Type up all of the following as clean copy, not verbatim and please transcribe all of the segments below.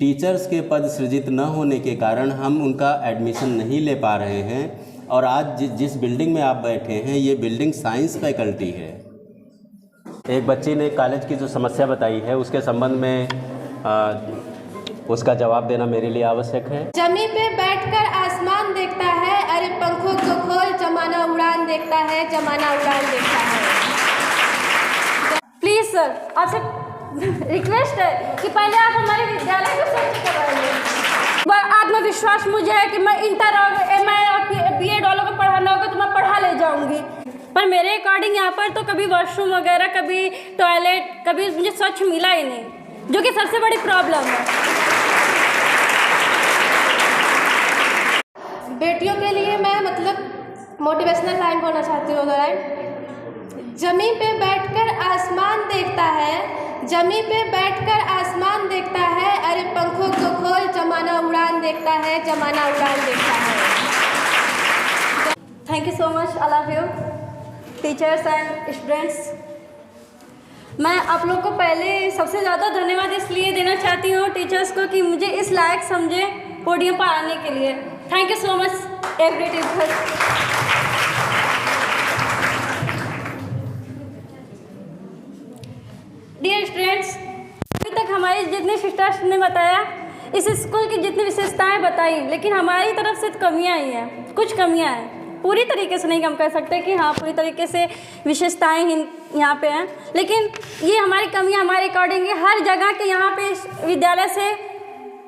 Teachers के पद सृजित न होने के कारण हम उनका एडमिशन नहीं ले पा रहे हैं। और आज जिस बिल्डिंग में आप बैठे हैं ये बिल्डिंग साइंस फैकल्टी है। एक बच्ची ने कॉलेज की जो समस्या बताई है उसके संबंध में उसका जवाब देना मेरे लिए आवश्यक है। जमीन पे बैठकर आसमान देखता है, अरे पंखों को खोल जमाना उड़ान देखता है, जमाना उड़ान देखता है। प्लीज़ सर आपसे रिक्वेस्ट है कि पहले आप हमारे विद्यालय को स्वच्छ करवाइए। आत्मविश्वास मुझे है कि मैं इंटर और MA और BEd वालों को पढ़ाना होगा तो मैं पढ़ा ले जाऊंगी, पर मेरे अकॉर्डिंग यहाँ पर तो कभी वॉशरूम वगैरह, कभी टॉयलेट, कभी मुझे स्वच्छ मिला ही नहीं, जो कि सबसे बड़ी प्रॉब्लम है। बेटियों के लिए मैं मोटिवेशनल लाइन बोलना चाहती हूँ। जमीन पे बैठकर आसमान देखता है, जमीन पे बैठकर आसमान देखता है, अरे पंखों को खोल जमाना उड़ान देखता है, जमाना उड़ान देखता है। Thank you so much, I love you teachers and students. मैं आप लोग को पहले सबसे ज़्यादा धन्यवाद इसलिए देना चाहती हूँ टीचर्स को कि मुझे इस लायक समझे पोडियम पर आने के लिए। Thank you so much every teacher. Dear students, अभी तक हमारी जितने सिस्टर्स ने बताया, इस स्कूल की जितनी विशेषताएं बताई, लेकिन हमारी तरफ से कमियां ही हैं, कुछ कमियां हैं। पूरी तरीके से नहीं हम कह सकते कि हाँ पूरी तरीके से विशेषताएं यहाँ पे हैं, लेकिन ये हमारी कमियां हमारे अकॉर्डिंग है। हर जगह के यहाँ पे विद्यालय से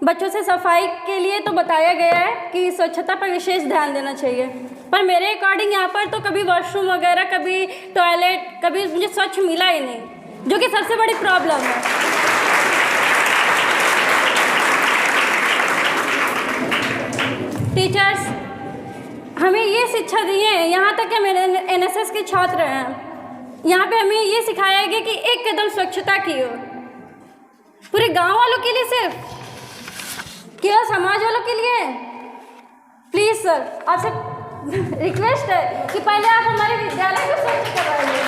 बच्चों से सफाई के लिए तो बताया गया है कि स्वच्छता पर विशेष ध्यान देना चाहिए, पर मेरे अकॉर्डिंग यहाँ पर तो कभी वॉशरूम वगैरह, कभी टॉयलेट, कभी मुझे स्वच्छ मिला ही नहीं, जो कि सबसे बड़ी प्रॉब्लम है। टीचर्स हमें ये शिक्षा दी है, यहाँ तक कि मेरे NSS के छात्र हैं, यहाँ पे हमें ये सिखाया गया कि एक कदम स्वच्छता की ओर, पूरे गांव वालों के लिए, सिर्फ केवल समाज वालों के लिए। प्लीज़ सर आपसे रिक्वेस्ट है कि पहले आप हमारे विद्यालय को स्वच्छ करवाइए।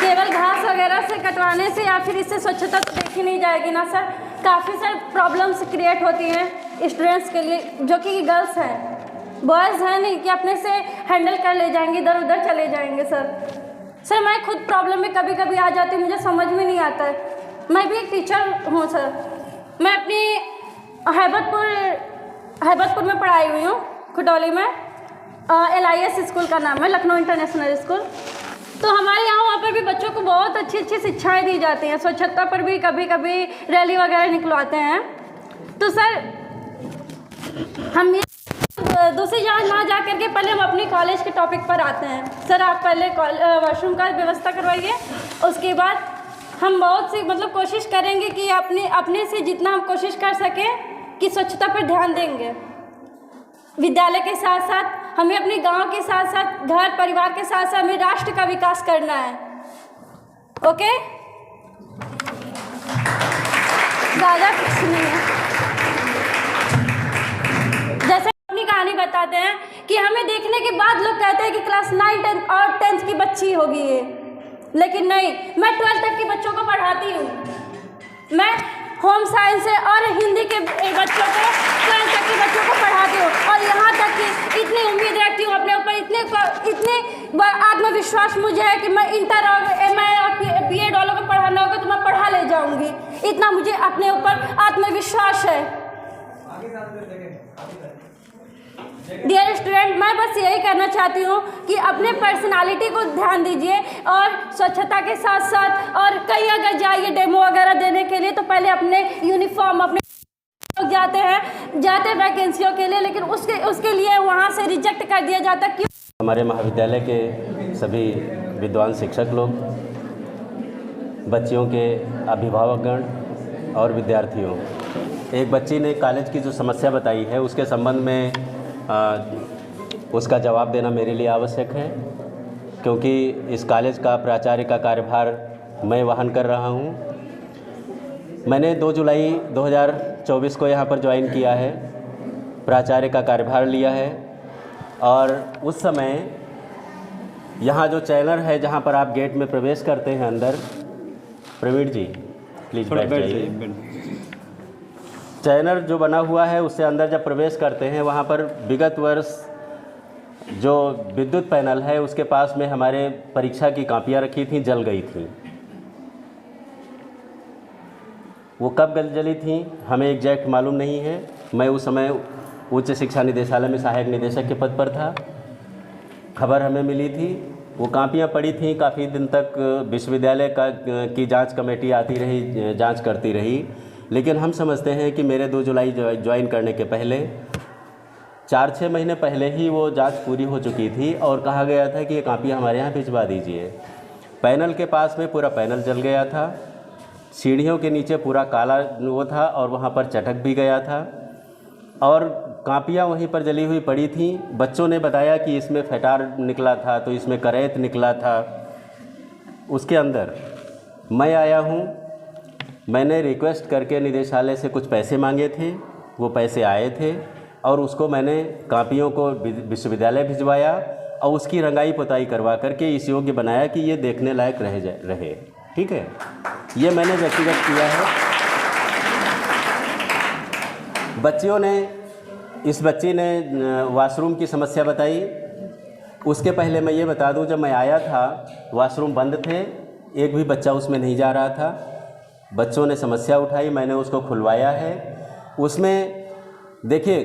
केवल घास वगैरह से कटवाने से या फिर इससे स्वच्छता तो देखी नहीं जाएगी ना सर। काफ़ी सारी प्रॉब्लम्स क्रिएट होती हैं स्टूडेंट्स के लिए, जो कि गर्ल्स हैं, बॉयज़ हैं नहीं कि अपने से हैंडल कर ले जाएंगे, इधर उधर चले जाएंगे। सर मैं खुद प्रॉब्लम में कभी कभी आ जाती हूँ, मुझे समझ में नहीं आता है। मैं भी एक टीचर हूँ सर, मैं अपनी हैबतपुर में पढ़ाई हुई हूँ, खुटौली में। LIS स्कूल का नाम है, लखनऊ इंटरनेशनल स्कूल। तो हमारे यहाँ वहाँ पर भी बच्चों को बहुत अच्छी अच्छी शिक्षाएं दी जाती हैं, स्वच्छता पर भी कभी कभी रैली वगैरह निकलवाते हैं। तो सर हम ये दूसरी जगह ना जा करके पहले हम अपनी कॉलेज के टॉपिक पर आते हैं। सर आप पहले वॉशरूम का व्यवस्था करवाइए, उसके बाद हम बहुत सी कोशिश करेंगे कि अपने से जितना हम कोशिश कर सकें कि स्वच्छता पर ध्यान देंगे। विद्यालय के साथ साथ हमें अपने गांव के साथ साथ घर परिवार के साथ साथ हमें राष्ट्र का विकास करना है। ओके, ज़्यादा कुछ नहीं है। जैसे अपनी कहानी बताते हैं कि हमें देखने के बाद लोग कहते हैं कि क्लास 9, 10 और 10th की बच्ची होगी ये, लेकिन नहीं, मैं 12th तक के बच्चों को पढ़ाती हूँ। मैं होम साइंस और हिंदी के बच्चों को 12th तक के बच्चों को पढ़ाती हूँ, और यहाँ तक कि इतनी उम्मीद रखती हूँ अपने ऊपर, इतने आत्मविश्वास मुझे है कि मैं इंटर और MA और BEd वालों को पढ़ाना होगा तो मैं पढ़ा ले जाऊँगी, इतना मुझे अपने ऊपर आत्मविश्वास है। डियर स्टूडेंट, मैं बस यही करना चाहती हूँ कि अपने पर्सनालिटी को ध्यान दीजिए, और स्वच्छता के साथ साथ और कहीं अगर जाइए डेमो वगैरह देने के लिए तो पहले अपने यूनिफॉर्म, अपने लोग जाते हैं वैकेंसियों के लिए, लेकिन उसके लिए वहाँ से रिजेक्ट कर दिया जाता है। क्यों? हमारे महाविद्यालय के सभी विद्वान शिक्षक लोग, बच्चियों के अभिभावकगण और विद्यार्थियों, एक बच्ची ने कॉलेज की जो समस्या बताई है उसके संबंध में उसका जवाब देना मेरे लिए आवश्यक है, क्योंकि इस कॉलेज का प्राचार्य का कार्यभार मैं वहन कर रहा हूँ। मैंने 2 जुलाई 2024 को यहाँ पर ज्वाइन किया है, प्राचार्य का कार्यभार लिया है, और उस समय यहाँ जो चैनल है जहाँ पर आप गेट में प्रवेश करते हैं अंदर, प्रवीण जी, प्लीज़ बैठ जाइए। चैनल जो बना हुआ है उससे अंदर जब प्रवेश करते हैं वहाँ पर विगत वर्ष जो विद्युत पैनल है उसके पास में हमारे परीक्षा की कापियाँ रखी थी, जल गई थी। वो कब जली थी हमें एग्जैक्ट मालूम नहीं है। मैं उस समय उच्च शिक्षा निदेशालय में सहायक निदेशक के पद पर था। खबर हमें मिली थी, वो कापियाँ पड़ी थी काफ़ी दिन तक। विश्वविद्यालय की जांच कमेटी आती रही, जांच करती रही, लेकिन हम समझते हैं कि मेरे 2 जुलाई ज्वाइन करने के पहले 4-6 महीने पहले ही वो जांच पूरी हो चुकी थी और कहा गया था कि ये कापियाँ हमारे यहाँ भिजवा दीजिए। पैनल के पास में पूरा पैनल जल गया था, सीढ़ियों के नीचे पूरा काला वो था और वहाँ पर चटक भी गया था और कापियाँ वहीं पर जली हुई पड़ी थी। बच्चों ने बताया कि इसमें फटार निकला था, तो इसमें करैत निकला था। उसके अंदर मैं आया हूँ, मैंने रिक्वेस्ट करके निदेशालय से कुछ पैसे मांगे थे, वो पैसे आए थे और उसको मैंने कापियों को विश्वविद्यालय भिजवाया और उसकी रंगाई पुताई करवा करके इस योग्य बनाया कि ये देखने लायक रहे। ठीक है, ये मैंने व्यक्तिगत किया है। इस बच्ची ने वॉशरूम की समस्या बताई। उसके पहले मैं ये बता दूं, जब मैं आया था वॉशरूम बंद थे, एक भी बच्चा उसमें नहीं जा रहा था। बच्चों ने समस्या उठाई, मैंने उसको खुलवाया है। उसमें देखिए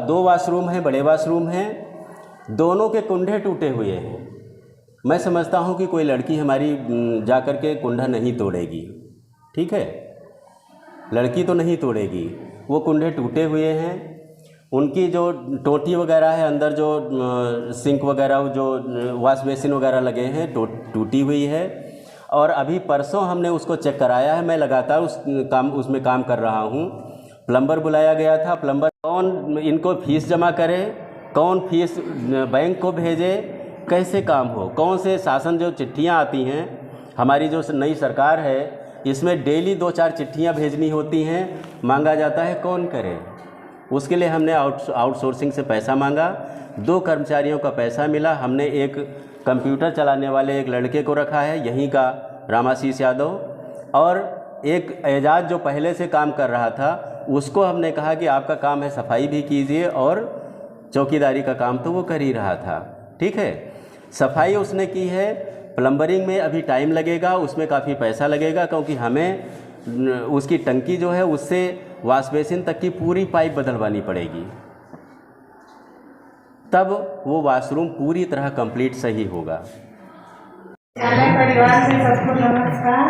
2 वॉशरूम हैं, बड़े वॉशरूम हैं, दोनों के कुंडे टूटे हुए हैं। मैं समझता हूं कि कोई लड़की हमारी जा कर के कुंडा नहीं तोड़ेगी। ठीक है, लड़की तो नहीं तोड़ेगी। वो कुंडे टूटे हुए हैं, उनकी जो टोटी वगैरह है अंदर, जो सिंक वगैरह, जो वॉश बेसिन वगैरह लगे हैं, टूटी हुई है। और अभी परसों हमने उसको चेक कराया है। मैं लगातार उसमें काम कर रहा हूँ। प्लम्बर बुलाया गया था। प्लम्बर कौन इनको फीस जमा करे, कौन फीस बैंक को भेजे, कैसे काम हो, कौन से शासन जो चिट्ठियाँ आती हैं, हमारी जो नई सरकार है इसमें डेली 2-4 चिट्ठियाँ भेजनी होती हैं, मांगा जाता है, कौन करे। उसके लिए हमने आउटसोर्सिंग से पैसा मांगा, 2 कर्मचारियों का पैसा मिला। हमने एक कंप्यूटर चलाने वाले एक लड़के को रखा है यहीं का, रामाशीष यादव, और एक एजाज जो पहले से काम कर रहा था उसको हमने कहा कि आपका काम है सफाई भी कीजिए और चौकीदारी का काम तो वो कर ही रहा था। ठीक है, सफाई उसने की है। प्लम्बरिंग में अभी टाइम लगेगा, उसमें काफ़ी पैसा लगेगा, क्योंकि हमें उसकी टंकी जो है उससे वॉश बेसिन तक की पूरी पाइप बदलवानी पड़ेगी, तब वो वॉशरूम पूरी तरह कंप्लीट सही होगा। परिवार से सबको नमस्कार।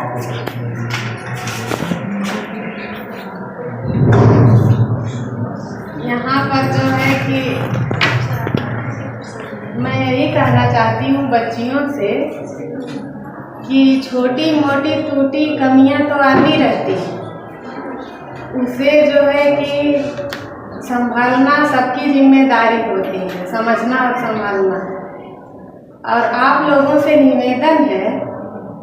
यहाँ पर जो है कि मैं यही कहना चाहती हूँ बच्चियों से कि छोटी मोटी टूटी कमियाँ तो आती रहती हैं, उसे जो है कि संभालना सबकी जिम्मेदारी होती है, समझना और संभालना। और आप लोगों से निवेदन है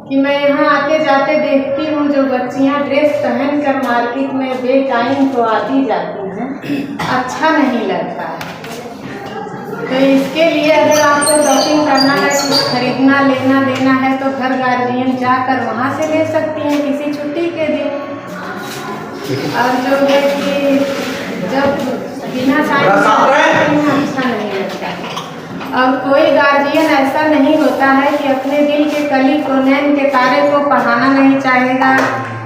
कि मैं यहाँ आते जाते देखती हूँ जो बच्चियाँ ड्रेस पहनकर मार्केट में बेटाइम को आती जाती हैं, अच्छा नहीं लगता है। तो इसके लिए अगर आपको शॉपिंग करना है, कुछ खरीदना लेना देना है, तो घर गार्जियन जाकर वहाँ से ले सकती हैं किसी छुट्टी के दिन। और जो है कि जब बिना साइन अच्छा नहीं लगता है। और कोई गार्जियन ऐसा नहीं होता है कि अपने दिल के कली को, नैन के तारे को पढ़ाना नहीं चाहेगा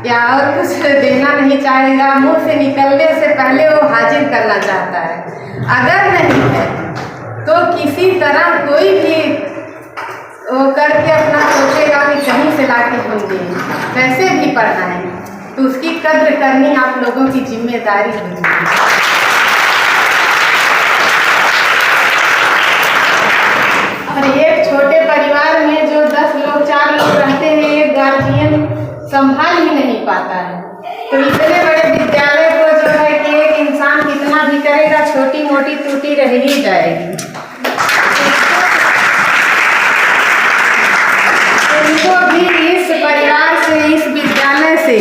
या और कुछ देना नहीं चाहेगा, मुँह से निकलने से पहले वो हाजिर करना चाहता है। अगर नहीं है तो किसी तरह कोई भी वो करके अपना सोचेगा कि कहीं से लाके हम दें, कैसे भी पढ़ना है, तो उसकी कद्र करनी आप लोगों की जिम्मेदारी होगी। और एक छोटे परिवार में जो 10 लोग 4 लोग रहते हैं, एक गार्जियन संभाल ही नहीं पाता है। तो इतने बड़े विद्यालय को जो है कि एक इंसान कितना भी करेगा, छोटी मोटी त्रुटि रह ही जाएगी। उनको भी इस परिवार से, इस विद्यालय से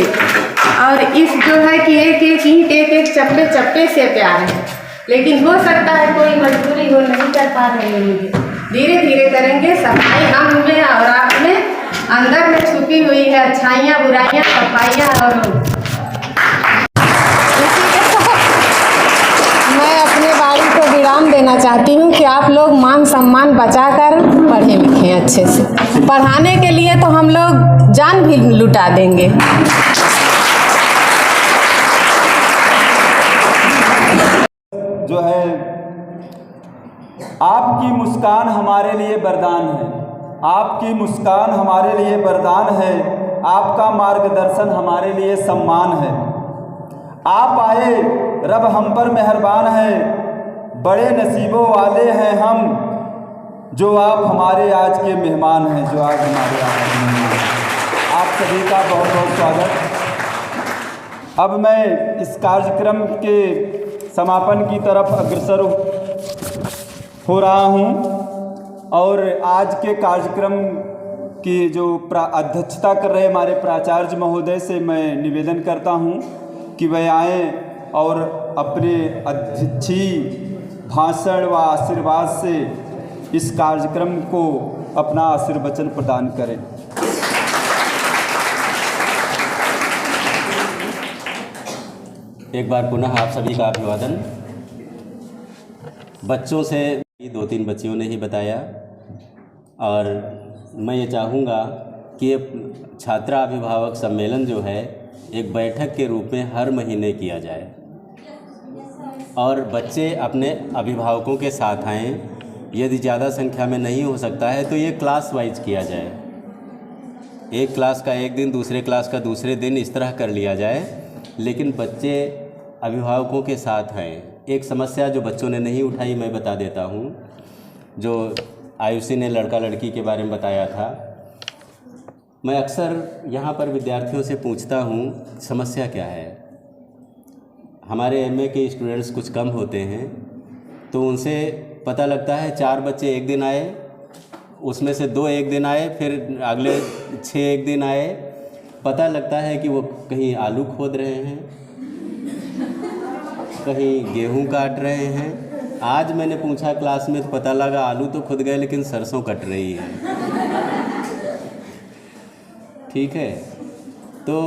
और इस जो है कि एक एक ईंट, एक एक चप्पे चप्पे से प्यार है। लेकिन हो सकता है कोई मजबूरी हो, नहीं कर पा रहे होंगे, धीरे धीरे करेंगे। सफाई हम में और आप में अंदर में छुपी हुई है अच्छाइयाँ, बुराइयाँ, सफाइयाँ। और इसी के साथ मैं अपने वाणी को विराम देना चाहती हूँ कि आप लोग मान सम्मान बचाकर पढ़ें लिखें अच्छे से। पढ़ाने के लिए तो हम लोग जान भी लुटा देंगे। जो है आपकी मुस्कान हमारे लिए वरदान है, आपकी मुस्कान हमारे लिए वरदान है, आपका मार्गदर्शन हमारे लिए सम्मान है। आप आए रब हम पर मेहरबान है, बड़े नसीबों वाले हैं हम, जो आप हमारे आज के मेहमान हैं, जो आज हमारे आज के मेहमान हैं। आप सभी का बहुत बहुत स्वागत। अब मैं इस कार्यक्रम के समापन की तरफ अग्रसर हो रहा हूँ और आज के कार्यक्रम की जो अध्यक्षता कर रहे हमारे प्राचार्य महोदय से मैं निवेदन करता हूँ कि वह आएँ और अपने अच्छी भाषण व आशीर्वाद से इस कार्यक्रम को अपना आशीर्वचन प्रदान करें। एक बार पुनः आप सभी का अभिवादन। बच्चों से 2-3 बच्चियों ने ही बताया और मैं ये चाहूँगा कि ये छात्रा अभिभावक सम्मेलन जो है एक बैठक के रूप में हर महीने किया जाए और बच्चे अपने अभिभावकों के साथ आएँ। यदि ज़्यादा संख्या में नहीं हो सकता है तो ये क्लास वाइज किया जाए, एक क्लास का एक दिन, दूसरे क्लास का दूसरे दिन, इस तरह कर लिया जाए, लेकिन बच्चे अभिभावकों के साथ हैं। एक समस्या जो बच्चों ने नहीं उठाई मैं बता देता हूँ, जो आयुषी ने लड़का लड़की के बारे में बताया था। मैं अक्सर यहाँ पर विद्यार्थियों से पूछता हूँ समस्या क्या है। हमारे एमए के स्टूडेंट्स कुछ कम होते हैं तो उनसे पता लगता है 4 बच्चे एक दिन आए, उसमें से 2 एक दिन आए, फिर अगले 6 एक दिन आए। पता लगता है कि वो कहीं आलू खोद रहे हैं, कहीं गेहूं काट रहे हैं। आज मैंने पूछा क्लास में तो पता लगा आलू तो खुद गए लेकिन सरसों कट रही है। ठीक है, तो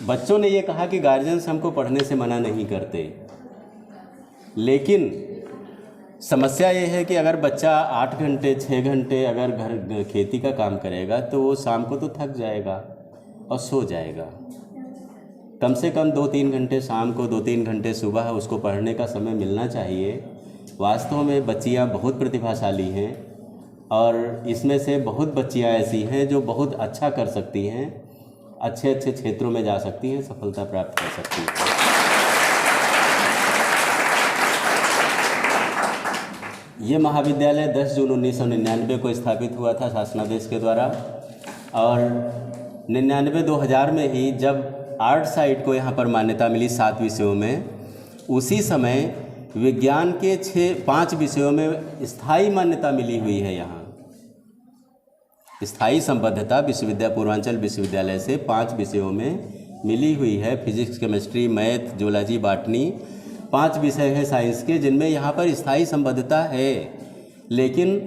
बच्चों ने ये कहा कि गार्जियंस हमको पढ़ने से मना नहीं करते, लेकिन समस्या ये है कि अगर बच्चा 8 घंटे 6 घंटे अगर घर खेती का काम करेगा तो वो शाम को तो थक जाएगा और सो जाएगा। कम से कम 2-3 घंटे शाम को, 2-3 घंटे सुबह उसको पढ़ने का समय मिलना चाहिए। वास्तव में बच्चियां बहुत प्रतिभाशाली हैं और इसमें से बहुत बच्चियां ऐसी हैं जो बहुत अच्छा कर सकती हैं, अच्छे अच्छे क्षेत्रों में जा सकती हैं, सफलता प्राप्त कर सकती हैं। ये महाविद्यालय 10 जून 1999 को स्थापित हुआ था शासनादेश के द्वारा और 99-2000 में ही जब आर्ट साइड को यहाँ पर मान्यता मिली 7 विषयों में, उसी समय विज्ञान के 5 विषयों में स्थायी मान्यता मिली हुई है। यहाँ स्थायी संबद्धता पूर्वांचल विश्वविद्यालय से 5 विषयों में मिली हुई है। Physics, chemistry, math, zoology, botany 5 विषय हैं साइंस के जिनमें यहाँ पर स्थायी संबद्धता है, लेकिन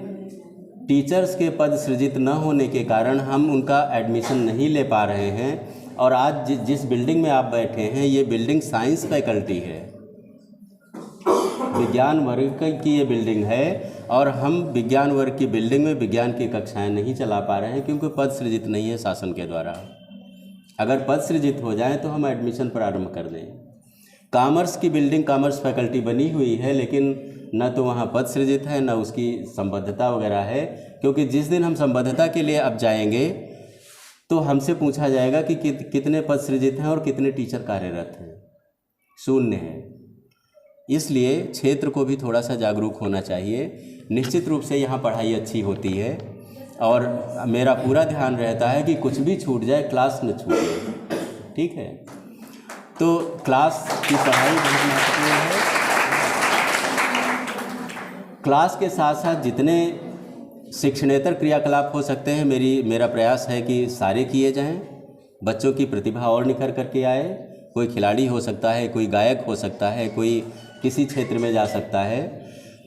टीचर्स के पद सृजित न होने के कारण हम उनका एडमिशन नहीं ले पा रहे हैं। और आज जिस बिल्डिंग में आप बैठे हैं ये बिल्डिंग साइंस फैकल्टी है, विज्ञान वर्ग की ये बिल्डिंग है और हम विज्ञान वर्ग की बिल्डिंग में विज्ञान की कक्षाएं नहीं चला पा रहे हैं क्योंकि पद सृजित नहीं है शासन के द्वारा। अगर पद सृजित हो जाए तो हम एडमिशन प्रारंभ कर दें। कॉमर्स की बिल्डिंग, कॉमर्स फैकल्टी बनी हुई है, लेकिन न तो वहाँ पद सृजित है न उसकी संबद्धता वगैरह है, क्योंकि जिस दिन हम संबद्धता के लिए अब जाएंगे तो हमसे पूछा जाएगा कि कितने पद सृजित हैं और कितने टीचर कार्यरत हैं, शून्य है। इसलिए क्षेत्र को भी थोड़ा सा जागरूक होना चाहिए। निश्चित रूप से यहाँ पढ़ाई अच्छी होती है और मेरा पूरा ध्यान रहता है कि कुछ भी छूट जाए क्लास न छूटे। ठीक है, तो क्लास की पढ़ाई बहुत महत्वपूर्ण है। क्लास के साथ साथ जितने शिक्षणेतर क्रियाकलाप हो सकते हैं मेरा प्रयास है कि सारे किए जाएं। बच्चों की प्रतिभा और निखर करके आए। कोई खिलाड़ी हो सकता है, कोई गायक हो सकता है, कोई किसी क्षेत्र में जा सकता है।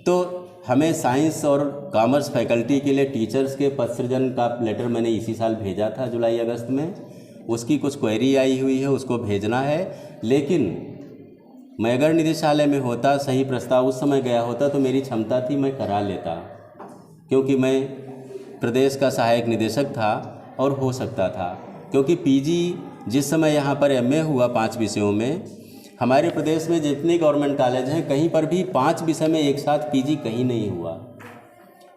तो हमें साइंस और कॉमर्स फैकल्टी के लिए टीचर्स के पद सृजन का लेटर मैंने इसी साल भेजा था जुलाई अगस्त में। उसकी कुछ क्वेरी आई हुई है, उसको भेजना है। लेकिन मैं अगर निदेशालय में होता, सही प्रस्ताव उस समय गया होता तो मेरी क्षमता थी मैं करा लेता, क्योंकि मैं प्रदेश का सहायक निदेशक था और हो सकता था। क्योंकि पीजी जिस समय यहाँ पर एमए हुआ 5 विषयों में, हमारे प्रदेश में जितने गवर्नमेंट कॉलेज हैं कहीं पर भी 5 विषय में एक साथ पीजी कहीं नहीं हुआ।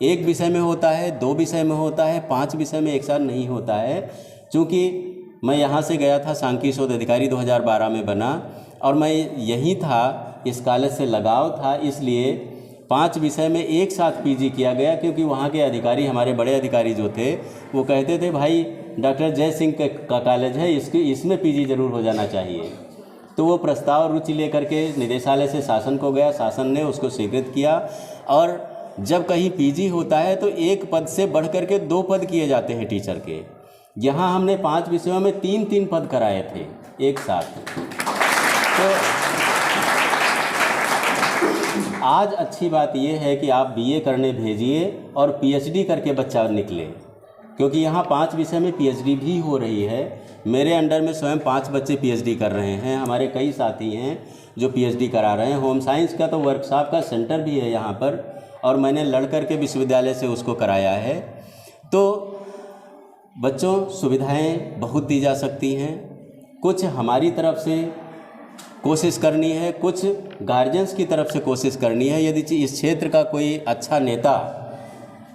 एक विषय में होता है, 2 विषय में होता है, 5 विषय में एक साथ नहीं होता है। चूँकि मैं यहाँ से गया था, सांख्यिकी शोध अधिकारी 2012 में बना और मैं यहीं था, इस कॉलेज से लगाव था, इसलिए 5 विषय में एक साथ पीजी किया गया। क्योंकि वहाँ के अधिकारी, हमारे बड़े अधिकारी जो थे, वो कहते थे भाई डॉक्टर जय सिंह का कॉलेज है, इसमें पीजी ज़रूर हो जाना चाहिए। तो वो प्रस्ताव रुचि लेकर के निदेशालय से शासन को गया, शासन ने उसको स्वीकृत किया। और जब कहीं पीजी होता है तो एक पद से बढ़ कर के 2 पद किए जाते हैं टीचर के। यहाँ हमने 5 विषयों में 3-3 पद कराए थे एक साथ। तो आज अच्छी बात यह है कि आप बीए करने भेजिए और पीएचडी करके बच्चा निकले, क्योंकि यहाँ 5 विषय में पीएचडी भी हो रही है। मेरे अंडर में स्वयं 5 बच्चे पीएचडी कर रहे हैं। हमारे कई साथी हैं जो पीएचडी करा रहे हैं। होम साइंस का तो वर्कशॉप का सेंटर भी है यहाँ पर, और मैंने लड़कर के विश्वविद्यालय से उसको कराया है। तो बच्चों, सुविधाएं बहुत दी जा सकती हैं। कुछ हमारी तरफ से कोशिश करनी है, कुछ गार्जियंस की तरफ से कोशिश करनी है। यदि इस क्षेत्र का कोई अच्छा नेता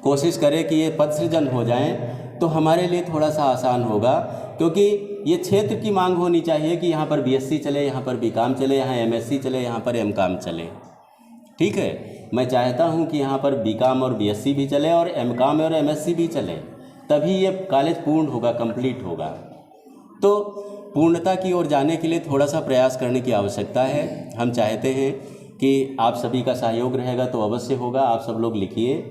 कोशिश करे कि ये पद सृजन हो जाएं, तो हमारे लिए थोड़ा सा आसान होगा। क्योंकि ये क्षेत्र की मांग होनी चाहिए कि यहाँ पर बीएससी चले, यहाँ पर बीकॉम चले, यहाँ एमएससी चले, यहाँ पर एमकॉम चले। ठीक है, मैं चाहता हूँ कि यहाँ पर बीकॉम और बीएससी भी चले और एमकॉम और एमएससी भी चले, तभी ये कॉलेज पूर्ण होगा, कंप्लीट होगा। तो पूर्णता की ओर जाने के लिए थोड़ा सा प्रयास करने की आवश्यकता है। हम चाहते हैं कि आप सभी का सहयोग रहेगा तो अवश्य होगा। आप सब लोग लिखिए,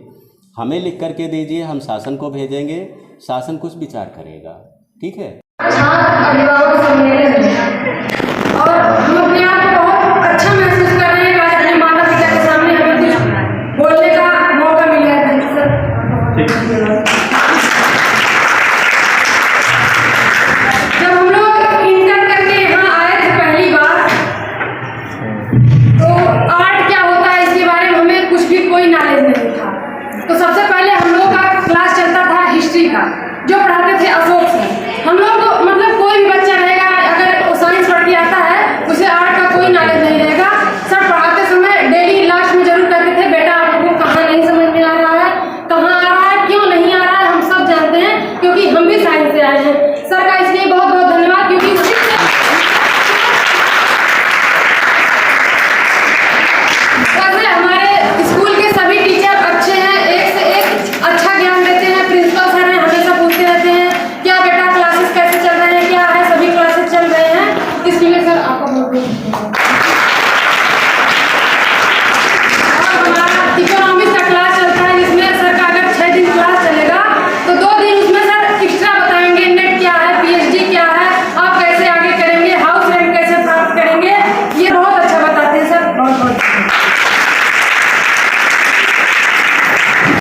हमें लिख करके दीजिए, हम शासन को भेजेंगे, शासन कुछ विचार करेगा। ठीक है। अभिभावक सम्मेलन है और हम अपने आप को बहुत अच्छा महसूस कर रहे हैं कि आज अपने माता पिता के सामने हमें कुछ बोलने का मौका मिला है। सर, जब हम लोग इंटर करके यहाँ आए थे पहली बार, तो आर्ट क्या होता है इसके बारे में हमें कुछ भी कोई नॉलेज नहीं था। तो सबसे पहले हम लोग का क्लास चलता था हिस्ट्री का, जो पढ़ाते थे अशोक सर। हम लोग